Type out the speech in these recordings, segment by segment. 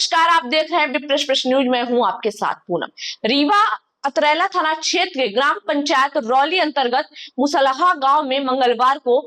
नमस्कार, आप देख रहे हैं विप्रेश प्रेस न्यूज। मैं हूं आपके साथ पूनम। रीवा अतरैला थाना क्षेत्र के ग्राम पंचायत रौली अंतर्गत मुसलहा गांव में मंगलवार को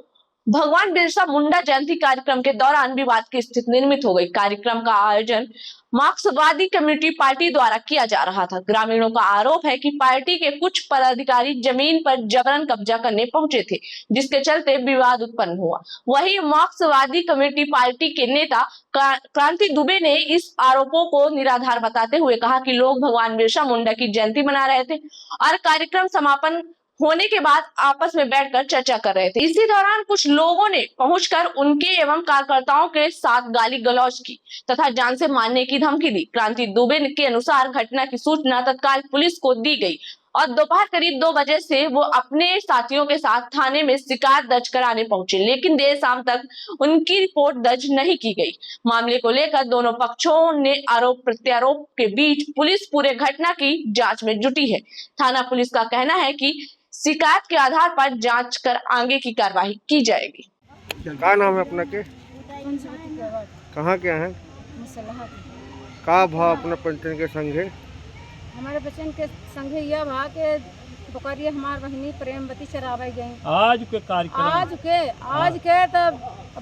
भगवान बिरसा मुंडा जयंती कार्यक्रम के दौरान विवाद की स्थिति निर्मित हो गई। कार्यक्रम का आयोजन मार्क्सवादी कम्युनिटी पार्टी द्वारा किया जा रहा था। ग्रामीणों का आरोप है कि पार्टी के कुछ पदाधिकारी जमीन पर जबरन कब्जा करने पहुंचे थे, जिसके चलते विवाद उत्पन्न हुआ। वहीं मार्क्सवादी कम्युनिटी पार्टी के नेता क्रांति दुबे ने इस आरोपों को निराधार बताते हुए कहा कि लोग भगवान बिरसा मुंडा की जयंती मना रहे थे और कार्यक्रम समापन होने के बाद आपस में बैठकर चर्चा कर रहे थे। इसी दौरान कुछ लोगों ने पहुंचकर उनके एवं कार्यकर्ताओं के साथ गाली गलौज की तथा जान से मारने की धमकी दी। क्रांति दुबे के अनुसार घटना की सूचना तत्काल पुलिस को दी गई और दोपहर करीब 2 बजे से वो अपने साथियों के साथ थाने में शिकायत दर्ज कराने पहुंचे, लेकिन देर शाम तक उनकी रिपोर्ट दर्ज नहीं की गई। मामले को लेकर दोनों पक्षों ने आरोप प्रत्यारोप के बीच पुलिस पूरे घटना की जांच में जुटी है। थाना पुलिस का कहना है कि शिकायत के आधार पर जांच कर आगे की कार्रवाई की जाएगी। क्या नाम है अपना के? कहाँ के हैं? का भाव अपना पंचन के संगे? हमारे बच्चन के संगे यह भा के बकरिया हमार बहनी प्रेमवती चरावे गई। आज के कार्यक्रम आज के तब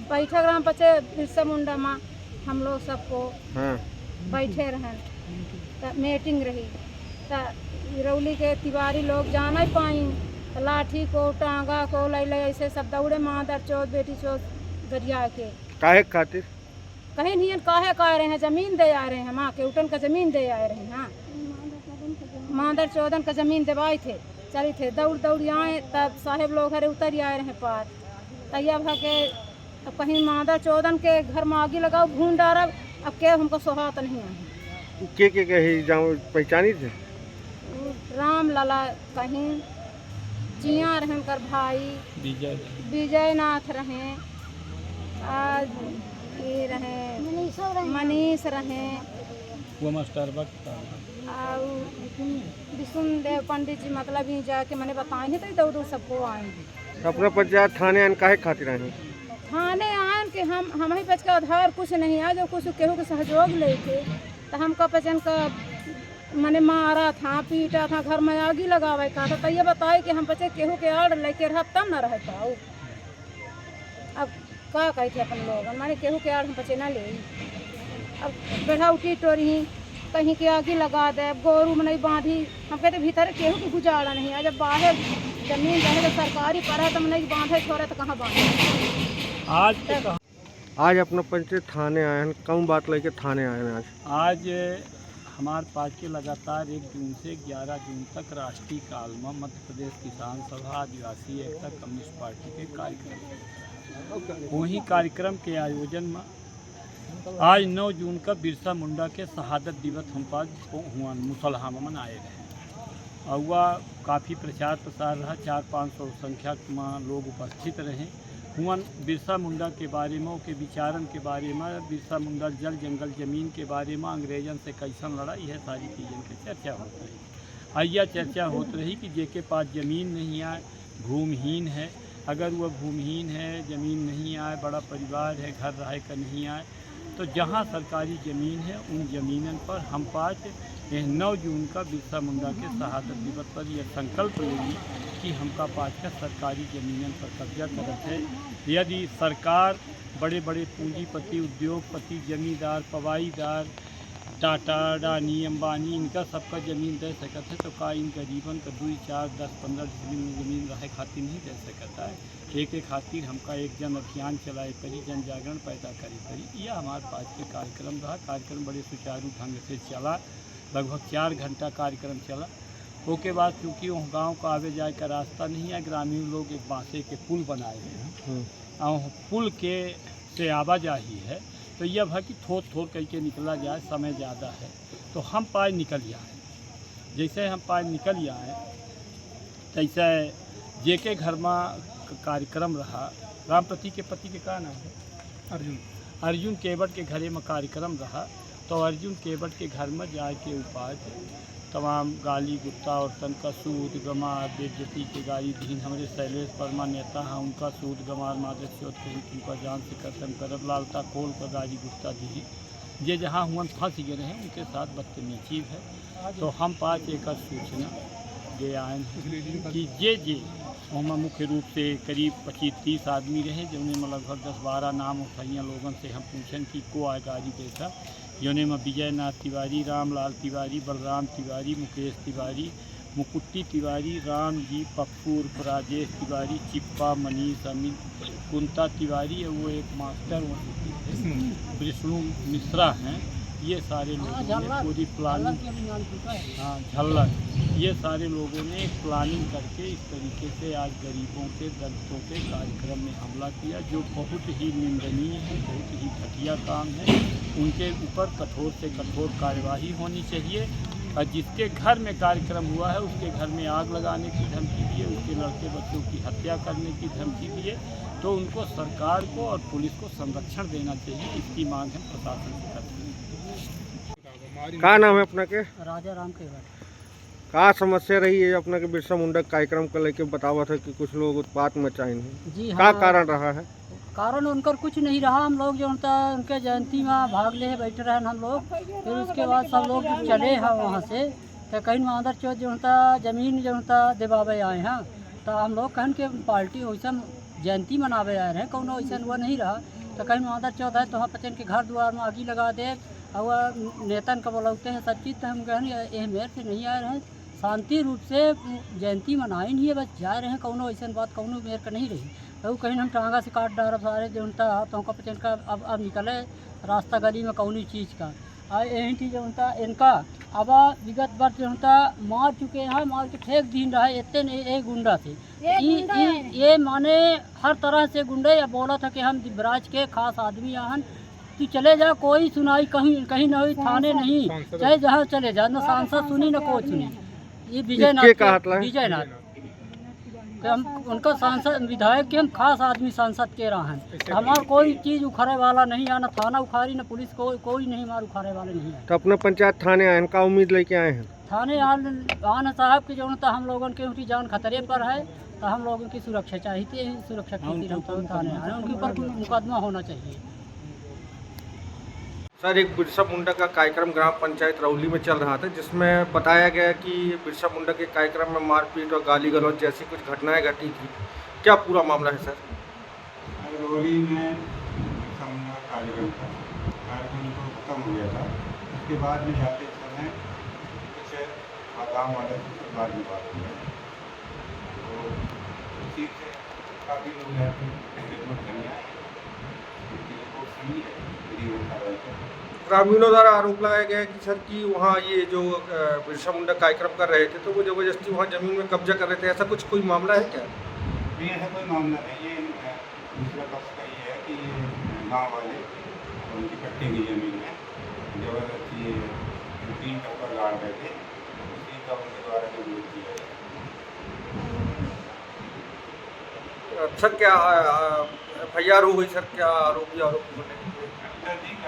बैठे ग्राम बच्चे बिरसा मुंडा माँ हम लोग सबको बैठे रहन मीटिंग रही रौली के तिवारी लोग जाना ही पाई लाठी को टांगा को ले ऐसे सब दौड़े मादर चौथ बेटी चौथ गरिया के काहे खातिर कहीं नहीं काहे कह रहे हैं जमीन दे आ रहे हैं माँ के उठन का जमीन दे आए रहे हैं। हाँ मादर चौदन का जमीन देवाई थे चली थे दौड़ दौड़ आए तब साहेब लोग हरे उतर आए रहे पार तैयार के अब कहीं मादर चौदन के घर में आगे लगाओ भून डारब अब के हमको सोहात नहीं है। के पहचानी थे राम लाला कहीं जिया रहे कर भाई विजय नाथ रहे आज ये रहे मनीष रहे विष्णुदेव पंडित जी मतलब ही जाके मैंने बताए नहीं तो दौड़ सबको आएंगे। अपना पंचायत थाने आन काहे खातिर आए? थाने आन के हम ही बच के आधार कुछ नहीं है जो कुछ केहू के सहयोग लेके तो हमका पचन का मैंने मारा था पीटा था घर में आगी लगावे का था। तो ये बताए कि हम बच्चे केहू के आड़ लेके रहा तब ना रह पाओ। अब क्या कहे थे अपन लोग माने केहू के आड़ हम बच्चे ना ले अब बैठा उठी टोरी कहीं के आगे लगा दे गोरू में नहीं बांधी हम कहते भीतर केहू की गुजारा नहीं है। जब बाहर जमीन रहे तो सरकारी पर है तो नहीं बांधे छोड़े तो कहाँ बांधे। आज अपना पंचायत थाने आए हैं, कौन बात लेके थाने आए हैं? आज हमारे पास के लगातार 1 जून से 11 जून तक राष्ट्रीय काल में मध्य प्रदेश किसान सभा आदिवासी एकता कम्युनिस्ट पार्टी के कार्यक्रम वही कार्यक्रम के आयोजन में आज 9 जून का बिरसा मुंडा के शहादत दिवस हम पास हुआ मुसलहा में मनाए रहे और वह काफ़ी प्रचार प्रसार रहा। 400-500 संख्या में लोग उपस्थित रहे। हुआ बिरसा मुंडा के बारे में के विचारन के बारे में बिरसा मुंडा जल जंगल ज़मीन के बारे में अंग्रेजन से कैसन लड़ा यह सारी चीज़ों की चर्चा होती रही। और यह चर्चा होती रही कि जेके पास ज़मीन नहीं आए भूमिहीन है, अगर वह भूमिहीन है ज़मीन नहीं आए बड़ा परिवार है घर रहे का नहीं आए तो जहाँ सरकारी ज़मीन है उन ज़मीनन पर हम पास 9 जून का बिरसा मुंडा के शहादत दिवस पर यह संकल्प लेंगे कि हमका पास का सरकारी ज़मीनन पर कब्जा करत है। यदि सरकार बड़े बड़े पूंजीपति उद्योगपति जमींदार पवाईदार टाटा अडानी अंबानी इनका सबका ज़मीन दे सकता है तो का इन गरीबन का 2, 4, 10, 15 ज़मीन रहे खातिर नहीं दे सकता है। एक खातिर हमका एक जन अभियान चलाए करी जन जागरण पैदा करी यह हमारे पास के कार्यक्रम रहा। कार्यक्रम बड़े सुचारू ढंग से चला, लगभग 4 घंटा कार्यक्रम चला। उसके बाद चूँकि वह गाँव का आवे जाए का रास्ता नहीं है, ग्रामीण लोग एक बांसे के पुल बनाए हैं और पुल के से आवाजाही है तो यह है कि थोड़ थोड़ करके निकला जाए, समय ज़्यादा है तो हम पाए निकल जाए। जैसे हम पाए निकल जाए तैसे जेके घर में कार्यक्रम रहा। रामपति के पति के का नाम है? अर्जुन केवट के घरे में कार्यक्रम रहा तो अर्जुन केवट के घर में जाए के उपाय तमाम गाली गुस्सा और तन का सूद गमार बेइज्जती के गाली दीन हमारे शैलेश परमा नेता हैं उनका सूद गमार मादक चौथ कहीं उनका जान से कर्तन करब लालता खोल का गाली गुस्सा दी जे जहाँ हुआ फंस गए हैं उनके साथ बदतमीजी है। तो हम 5 एकड़ सूचना दे आए हैं कि जे वहाँ मुख्य रूप से करीब 25-30 आदमी रहे, जिनमें में लगभग 10-12 नाम उठाइया लोगों से हम पूछन कि को आए गाड़ी पैसा, जिन्हें में विजय नाथ तिवारी, रामलाल तिवारी, बलराम तिवारी, मुकेश तिवारी, मुकुट्टी तिवारी, राम जी, पप्पू उर्फ राजेश तिवारी, चिप्पा, मनीष, अमित, कुंता तिवारी और वो एक मास्टर विष्णु मिश्रा हैं। ये सारे लोगों ने पूरी प्लानिंग, हाँ झल्लर, ये सारे लोगों ने एक प्लानिंग करके इस तरीके से आज गरीबों के दलितों के कार्यक्रम में हमला किया, जो बहुत ही निंदनीय है, बहुत ही घटिया काम है। उनके ऊपर कठोर से कठोर कार्यवाही होनी चाहिए। और जिसके घर में कार्यक्रम हुआ है उसके घर में आग लगाने की धमकी दिए, उसके लड़के बच्चों की हत्या करने की धमकी दिए, तो उनको सरकार को और पुलिस को संरक्षण देना चाहिए। इसकी मांग हम प्रशासन से करते हैं। का नाम है अपना के? राजा राम के घर का समस्या रही है अपना के बिरसा मुंडा कार्यक्रम को लेके बतावा था कि कुछ लोग उत्पात मचाए हैं, जी का हाँ, कारण रहा है? कारण उनकर कुछ नहीं रहा। हम लोग जो होता उनके जयंती में भाग ले बैठे रहे हम लोग, फिर उसके बाद सब लोग चले हैं वहाँ से, तो कहीं मादर चौथ जो होता ज़मीन जो होता दिवावे आए हैं, तो हम लोग कहन के पार्टी वैसा जयंती मनावे आए हैं, कौन वैसा वो नहीं रहा। तो कहीं मादर चौथ है तो वहाँ पचन के घर द्वार में आगी लगा दे और नेतन का बोलते हैं सब चीज़। तो हम कहन ये मेर से नहीं आए हैं, शांति रूप से जयंती मनाई नहीं है, बस जा रहे हैं, कौनो ऐसा बात कौनो मेर का नहीं रही। तो कहीं हम टांगा से काट डाल सारे जो उनका तो का पचन का अब निकले रास्ता गली में कौनी चीज़ का और यही चीज़ होता इनका अब विगत वर्ष जो होता मार चुके हैं, मार के फेंक दिन रहा है इतने एक गुंडा से। ये माने हर तरह से गुंडे या बोला था कि हम दिव्यराज के खास आदमी आहन, तू चले जा, कोई सुनाई कहीं न हुई, थाने नहीं, चाहे जहाँ चले जा, न सांसद सुनी न कोई सुनी। ये विजयनाथ हम उनका सांसद विधायक के हम खास आदमी सांसद के रहा हैं। हमारा कोई चीज़ उखाड़े वाला नहीं है, न थाना उखाड़ी न पुलिस कोई नहीं हमारा उखाड़े वाला नहीं है। तो अपने पंचायत थाने आए हैं, का उम्मीद लेके आए हैं? थाने आन साहब की जो होता हम लोगों के उनकी जान खतरे पर है, तो हम लोगों की सुरक्षा चाहिए, सुरक्षा की हम थाने आए, उनके ऊपर मुकदमा होना चाहिए। सर, एक बिरसा मुंडा का कार्यक्रम ग्राम पंचायत रौली में चल रहा था, जिसमें बताया गया कि बिरसा मुंडा के कार्यक्रम में मारपीट और गाली गलौज जैसी कुछ घटनाएं घटी थी। क्या पूरा मामला है सर? रौली में बिरसा मुंडा कार्यक्रम था, कार्यक्रम तो खत्म हो गया था। उसके बाद में जाते समय कुछ गाँव वाले से बाद में बात हुई, तो उसी से काफ़ी लोग हैं रिपोर्ट करने आए, उनकी रिपोर्ट सुनी है, ग्रामीणों द्वारा आरोप लगाया गया है कि सर कि वहाँ ये जो बिरसा मुंडा कार्यक्रम कर रहे थे तो वो जबरदस्ती वहाँ जमीन में कब्जा कर रहे थे, ऐसा कुछ कोई मामला है क्या? नहीं, ऐसा कोई मामला नहीं है। दूसरा पक्ष का ये है कि गांव वाले उनकी कट्टे की ज़मीन है जबरदस्ती 3 टक्कर गाड़ रहे थे, उसी का उनके द्वारा जो विरोध किया है। सर क्या FIR हो गई सर? क्या आरोपी होने? ठीक